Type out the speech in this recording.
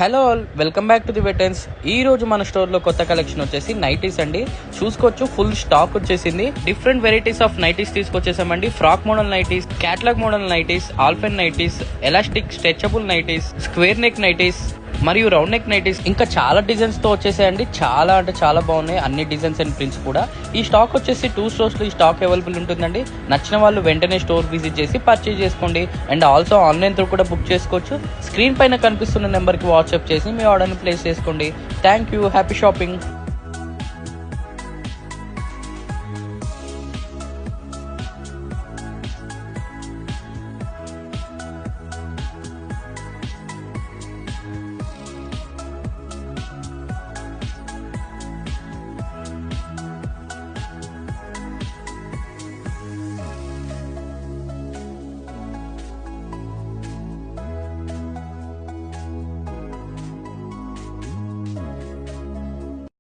Hello all, welcome back to the వెటెన్స్. ఈ రోజు మన స్టోర్ లో కొత్త కలెక్షన్ వచ్చేసి నైటీస్ అండి. చూసుకోవచ్చు, ఫుల్ స్టాక్ వచ్చేసింది. డిఫరెంట్ వెరైటీస్ ఆఫ్ నైటీస్ తీసుకొచ్చేసామండి. Frock model nighties, catalogue model nighties, ఆల్ఫెన్ nighties, elastic stretchable nighties, square neck nighties మరియు రౌండ్ నెక్ నైటీస్, ఇంకా చాలా డిజైన్స్ తో వచ్చేసాయండి. చాలా అంటే చాలా బాగున్నాయి అన్ని డిజైన్స్ అండ్ ప్రింట్స్ కూడా. ఈ స్టాక్ వచ్చేసి 2 స్టోర్స్ లో ఈ స్టాక్ అవైలబుల్ ఉంటుందండి. నచ్చిన వాళ్ళు వెంటనే స్టోర్ విజిట్ చేసి పర్చేజ్ చేసుకోండి. అండ్ ఆల్సో ఆన్లైన్ త్రూ కూడా బుక్ చేసుకోవచ్చు. స్క్రీన్ పైన కనిపిస్తున్న నెంబర్ కి వాట్సాప్ చేసి మీ ఆర్డర్ ని ప్లేస్ చేసుకోండి. Thank you, happy shopping.